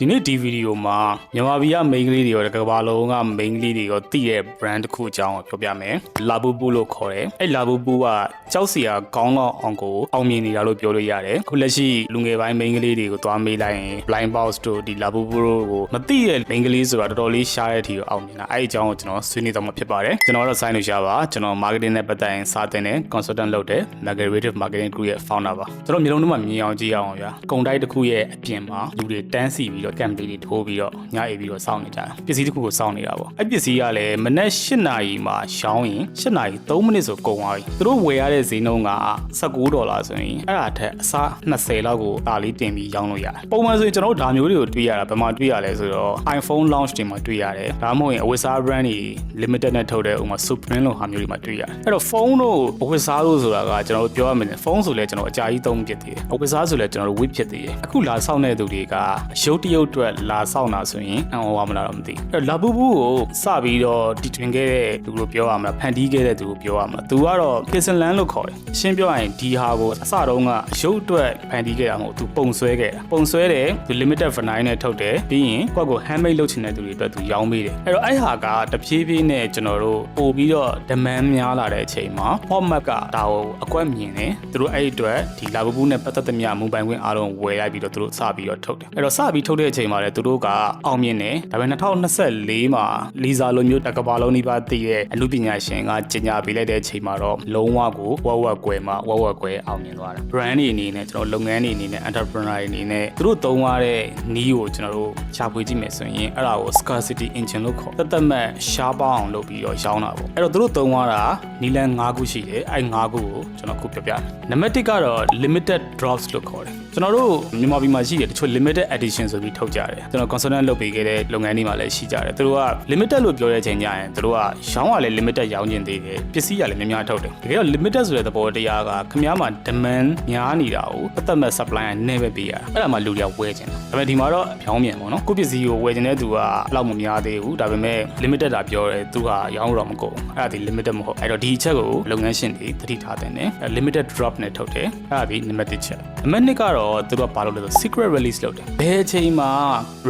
ဒီနေ့ဒီဗီဒီယိုမှာမြန်မာပြည်က main ကလေးတွေရောကမ္ဘာလုံးက main ကလေးတွေရောတည်တဲ့ brand တစ်ခုအကြောင်းကိုပြောပြမယ်။ Labubu လို့ခေါ်တယ်။အဲ့ Labubu ကကြောက်စရာကောင်းတော့အောင်ကိုအောင်မြင်နေတာလို့ပြောလို့ရတယ်။ခုလက်ရှိလူငယ်ပိုင်း main ကလေးတွေကိုသွားမေးလိုက်ရင် blind box တို့ဒီ Labubu ကိုမသိတဲ့ main ကလေးဆိုတာတော်တော်လေးရှားတဲ့အထိအောင်မြင်တာ။အဲ့အကြောင်းကိုကျွန်တော်ဆွေးနွေးတော့မှာဖြစ်ပါတယ်။ကျွန်တော်ကတော့ Sign လို့ရှားပါ။ကျွန်တော် marketing နဲ့ပတ်သက်ရင်စာသင်တယ် consultant လုပ်တယ် Marketing Marketing Group ရဲ့ founder ပါ။ကျွန်တော်မျိုးလုံးထဲမှာမြင်အောင်ကြည့်အောင်ဗျာ။ကုန်တိုက်တစ်ခုရဲ့အပြင်မှာလူတွေတန်းစီပြီးတော့ camp တွေထိုးပြီးတော့ညအိပ်ပြီးတော့စောင့်နေကြတယ်ပစ္စည်းတစ်ခုကိုစောင့်နေတာပေါ့အဲ့ပစ္စည်းကလည်းမနက်8နာရီမှာရှောင်းရင်8နာရီ3မိနစ်ဆိုကုန်သွားပြီသူတို့ဝယ်ရတဲ့ဈေးနှုန်းက$19ဆိုရင်အဲ့ဒါထက်အစား20လောက်ကိုဒါလေးတင်ပြီးရောင်းလို့ရတယ်ပုံမှန်ဆိုရင်ကျွန်တော်တို့ဒါမျိုးတွေကိုတွေ့ရတာဘယ်မှာတွေ့ရလဲဆိုတော့ iPhone launch တွေမှာတွေ့ရတယ်ဒါမှမဟုတ်ရင်အဝတ်စား brand တွေ limited နဲ့ထုတ်တဲ့ဥပမာ Supreme လို့ဟာမျိုးတွေမှာတွေ့ရတယ်အဲ့တော့ဖုန်းတို့အဝတ်စားတို့ဆိုတာကကျွန်တော်တို့ပြောရမယ်ဖုန်းဆိုလဲကျွန်တော်အကြာကြီးသုံးဖြစ်သေးတယ်အဝတ်စားဆိုလဲကျွန်တော်တို့ wit ဖြစ်သေးတယ်အခုလာဆောက်တဲ့သူတွေကရုပ်တရုပ်အတွက်လာဆောက်တာဆိုရင်အံ့ဩပါမလားတော့မသိဘူး။ Labubu ကိုစပြီးတော့တီထွင်ခဲ့တဲ့သူတို့ပြောရမလားဖန်တီးခဲ့တဲ့သူကိုပြောရမလား။သူကတော့ Kissenland လို့ခေါ်တယ်။ရှင်းပြောရရင်ဒီဟာကိုအစတုန်းကရုပ်အတွက်ဖန်တီးခဲ့တာမဟုတ်သူပုံဆွဲခဲ့တာ။ပုံဆွဲတယ်သူ limited vinyl နဲ့ထုတ်တယ်ပြီးရင်ကိုယ့်ကို handmade လုပ်ချင်တဲ့သူတွေအတွက်သူရောင်းပေးတယ်။အဲ့တော့အဲ့ဟာကတဖြည်းဖြည်းနဲ့ကျွန်တော်တို့ပို့ပြီးတော့ demand များလာတဲ့အချိန်မှာ format ကဒါကိုအကွက်မြင်တယ်။သူတို့အဲ့အတွက်ဒီ Labubu နဲ့ပတ်သက်သမျှမူပိုင်ခွင့်အားလုံးဝယ်လိုက်ပြီးတော့သူတို့စပြီးတော့ထုတ်တယ်။အဲ့တော့စပြီးထုတ်တဲ့အချိန်မှာလည်းသူတို့ကအောင်မြင်တယ်ဒါပေမဲ့2024မှာလီဇာလိုမျိုးတကဘာလုံးနှိပါတည်တဲ့အမှုပညာရှင်ကကြီးညာပေးလိုက်တဲ့အချိန်မှာတော့လုံးဝကိုဝက်ကွယ်မှာဝက်ကွယ်အောင်မြင်သွားတယ် brand တွေအနေနဲ့ကျွန်တော်လုပ်ငန်းတွေအနေနဲ့ entrepreneur တွေအနေနဲ့သူတို့သုံးရတဲ့နီးကိုကျွန်တော်တို့ရှာဖွေကြည့်မယ်ဆိုရင်အဲ့ဒါကို scarcity engine လို့ခေါ်သက်မဲ့ရှားပေါအောင်လုပ်ပြီးတော့ရောင်းတာပေါ့အဲ့တော့သူတို့သုံးရတာနီလန်5ခုရှိတယ်အဲ့5ခုကိုကျွန်တော်ခုပြပြမယ်နံပါတ်1ကတော့ limited drops လို့ခေါ်တယ်ကျွန်တော်တို့မြန်မာပြည်မှာရှိတဲ့တချို့ limited edition ဆိုပြီးထုတ်ကြတယ်ကျွန်တော် consultant လုပ်ပေးခဲ့တဲ့လုပ်ငန်းတွေမှာလည်းရှိကြတယ်သူတို့က limited လို့ပြောတဲ့အချိန်ကျရင်သူတို့ကရောင်းရလဲ limited ရောင်းကျင်သေးတယ်ပစ္စည်းရလည်းများများထုတ်တယ်တကယ်တော့ limited ဆိုတဲ့သဘောတရားကခင်ဗျားမှာ demand များနေတာကိုသက်မဲ့ supply နဲ့ပဲပေးရတာအဲ့ဒါမှလူတွေကဝယ်ချင်တယ်ဒါပေမဲ့ဒီမှာတော့ပြောင်းပြန်ပေါ့နော်ကိုပစ္စည်းကိုဝယ်ချင်တဲ့သူကလောက်မများသေးဘူးဒါပေမဲ့ limited တာပြောတယ်သူကရောင်းတော့မကုန်အဲ့ဒါဒီ limited မဟုတ်အဲ့တော့ဒီအချက်ကိုလုပ်ငန်းရှင်တွေသတိထားတယ် limited drop နဲ့ထုတ်တယ်အဲ့ဒါဒီနံပါတ်1ချက်နံပါတ်2ကတော့သူတို့ကဘာလုပ်လဲဆို secret release လုပ်တယ်ဘယ်အချိန်မှာ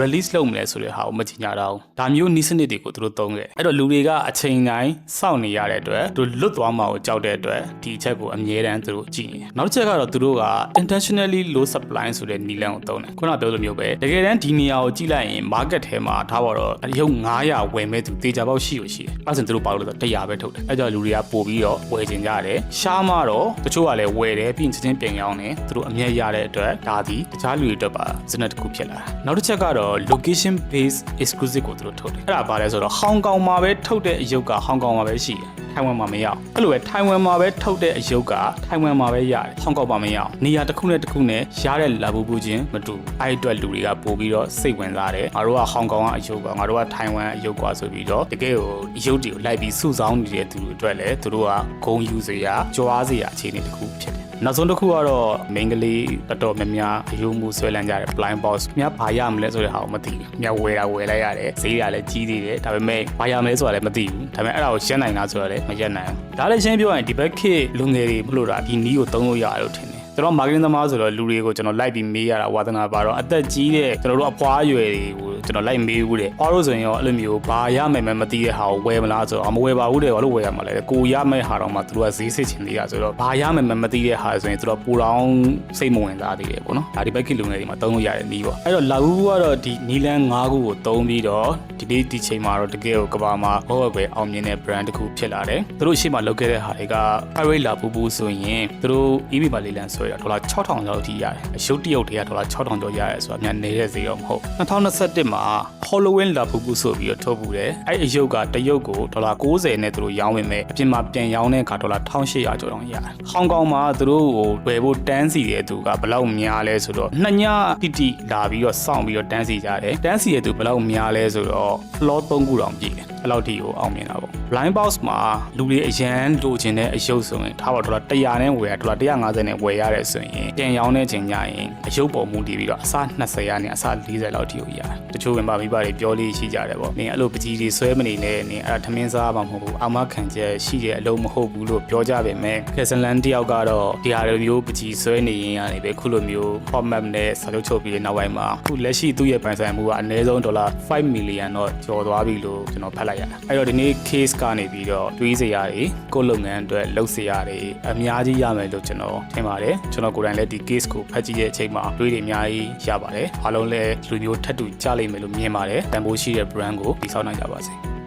release လုပ်မလဲဆိုတဲ့ဟာကိုမကြီးညာတော့ဒါမျိုးနီးစနစ်တွေကိုသူတို့သုံးခဲ့အဲ့တော့လူတွေကအချိန်တိုင်းစောင့်နေရတဲ့အတွက်သူလွတ်သွားမှာကိုကြောက်တဲ့အတွက်ဒီအချက်ကိုအမြဲတမ်းသူတို့ကြည့်နေတယ်နောက်တစ်ချက်ကတော့သူတို့က intentionally low supply ဆိုတဲ့နီလန်ကိုသုံးတယ်ခုနပြောလိုမျိုးပဲတကယ်တမ်းဒီနေရာကိုကြည့်လိုက်ရင် market ထဲမှာထားပါတော့အရုပ်900ဝယ်မဲ့သူတေချာပေါက်ရှိလို့ရှိတယ်အဲ့ဒါဆိုသူတို့ဘာလို့လဲဆို100ပဲထုတ်တယ်အဲ့ကြောင့်လူတွေကပို့ပြီးတော့ဝယ်ချင်ကြတယ်ရှားမှတော့တချို့ကလည်းဝယ်တယ်ပြီးရင်ချင်းပြန်ရောင်းတယ်သူတို့အမြဲရတဲ့အတွက်ဒါဒီတခြားလူတွေအတွက်ပါစနစ်တစ်ခုဖြစ်လာတာနောက်တစ်ချက်ကတော့ location based exclusive ကိုသူတို့ထုတ်တယ်အဲ့ဒါဘာလဲဆိုတော့ဟောင်ကောင်မှာပဲထုတ်တဲ့အရုပ်ကဟောင်ကောင်မှာပဲရှိတယ်ထိုင်ဝမ်မှာမရအောင်အဲ့လိုပဲထိုင်ဝမ်မှာပဲထုတ်တဲ့အရုပ်ကထိုင်ဝမ်မှာပဲရတယ်ဟောင်ကောင်မှာမရအောင်နေရာတစ်ခုနဲ့တစ်ခုနဲ့ရတဲ့ Labubu ချင်းမတူအဲ့အတွက်လူတွေကပို့ပြီးတော့စိတ်ဝင်စားတယ်ငါတို့ကဟောင်ကောင်ကအရုပ်ကငါတို့ကထိုင်ဝမ်အရုပ်ကဆိုပြီးတော့တကယ်ကိုအရုပ်တွေကိုလိုက်ပြီးစုဆောင်းနေတဲ့သူတွေအတွက်လည်းသူတို့ကဂုဏ်ယူစရာကြွားစရာအခြေအနေတစ်ခုဖြစ်တယ်နောက်ဆုံးတစ်ခုကတော့ main ကလေးတော်တော်များများအယုံမှုဆွဲလန်းကြတယ် blind box မြတ်ဘာရမလဲဆိုတဲ့ဟာကိုမသိဘူးမြတ်ဝယ်လိုက်ရတယ်ဈေးရလည်းကြီးသေးတယ်ဒါပေမဲ့ဘာရမလဲဆိုတာလည်းမသိဘူးဒါပေမဲ့အဲ့ဒါကိုရှင်းနိုင်တာဆိုတာလည်းမရက်နိုင်ဘူးဒါလည်းရှင်းပြောရင်ဒီဘက်ခေတ်လူငယ်တွေမလို့တာဒီနီးကိုသုံးလို့ရတယ်လို့ထင်တယ်ကျွန်တော် marketing သမားဆိုတော့လူတွေကိုကျွန်တော်လိုက်ပြီးမေးရတာဝါသနာပါတော့အသက်ကြီးတဲ့ကျွန်တော်တို့အဖွားအရွယ်တွေကိုကျွန်တော်လိုက်မေးဘူးတဲ့အားလို့ဆိုရင်ရောအဲ့လိုမျိုးဘာရမယ်မသိတဲ့ဟာကိုဝယ်မလားဆိုတော့မဝယ်ပါဘူးတဲ့ဘာလို့ဝယ်ရမှာလဲကိုရမယ့်ဟာတော့မှသူတို့ကဈေးစစ်ချင်သေးတာဆိုတော့ဘာရမယ်မသိတဲ့ဟာဆိုရင်သူတို့ပူတောင်းစိတ်မဝင်စားသေးတယ်ပေါ့နော်ဒါဒီဘက်ခေတ်လူငယ်တွေမှာသုံးလို့ရတဲ့နီးပေါ့အဲ့တော့ Labubu ကတော့ဒီနီလန်5ခုကိုသုံးပြီးတော့ဒီနေ့ဒီချိန်မှာတော့တကယ်ကိုကဘာမှာဟောပဲအောင်မြင်တဲ့ brand တစ်ခုဖြစ်လာတယ်သူတို့ရှေ့မှာလုပ်ခဲ့တဲ့ဟာတွေက Pirate Labubu ဆိုရင်သူတို့ EB ပါလေးလန်ဆိုရ$6000လောက်အထိရတယ်အရုပ်တရုပ်တွေက$6000ကျော်ရတယ်ဆိုတာများနေတဲ့ဈေးတော့မဟုတ်2021မှာ Halloween Labubu ဆိုပြီးတော့ထုတ်ပူတယ်အဲ့အရုပ်ကတရုပ်ကို$90နဲ့သူတို့ရောင်းဝင်မဲ့အပြင်မှာပြန်ရောင်းတဲ့အခါ$1800ကျော်တောင်ရတယ်ဟောင်ကောင်မှာသူတို့ကိုဝယ်ဖို့တန်းစီတဲ့သူကဘယ်လောက်များလဲဆိုတော့2ညတိလာပြီးတော့စောင့်ပြီးတော့တန်းစီကြတယ်တန်းစီတဲ့သူဘယ်လောက်များလဲဆိုတော့ floor 3ခုတောင်ပြည့်တယ် အဲ့လောက်ထိကိုအောင်မြင်တာပေါ့ blind box မှာလူတွေအရန်လိုချင်တဲ့အယုတ်ဆိုရင်ထားပါဒေါ်လာ100နဲ့ဝယ်ရဒေါ်လာ150နဲ့ဝယ်ရတယ်ဆိုရင်ပြန်ရောင်းတဲ့ချိန်ညရင်အယုတ်ပေါ်မူတည်ပြီးတော့အစ20ကနေအစ40လောက်ထိကိုရတယ်တချို့ဝင်ပါမိပါတွေပြောလေးရှိကြတယ်ပေါ့နင်အဲ့လိုပကြီးတွေဆွဲမနေနဲ့နင်အဲ့ထမင်းစားမှာမဟုတ်ဘူးအာမခံချက်ရှိတဲ့အလုံးမဟုတ်ဘူးလို့ပြောကြပေမဲ့ကက်ဆလန်တယောက်ကတော့ဒီဟာလိုမျိုးပကြီးဆွဲနေရင်ကနေပဲခုလိုမျိုး format နဲ့စာချုပ်ချုပ်ပြီးတဲ့နောက်ပိုင်းမှာခုလက်ရှိသူ့ရဲ့ပိုင်ဆိုင်မှုကအနည်းဆုံးဒေါ်လာ5 million တော့ကျော်သွားပြီလို့ကျွန်တော်ဖတ်လိုက်ရတယ်အဲ့တော့ဒီနေ့ case ကနေပြီးတော့တွေးစရာတွေကိုလုပ်ငန်းအတွက်လုပ်စရာတွေအများကြီးရမယ်လို့ကျွန်တော်ထင်ပါတယ်ကျွန်တော်ကိုယ်တိုင်လည်းဒီ case ကိုဖတ်ကြည့်တဲ့အချိန်မှာတွေးတွေအများကြီးရပါတယ်အားလုံးလည်းလူမျိုးထပ်တူကြလိမ့်မယ်လို့မြင်ပါတယ်တန်ဖိုးရှိတဲ့ brand ကိုတည်ဆောက်နိုင်ကြပါစေ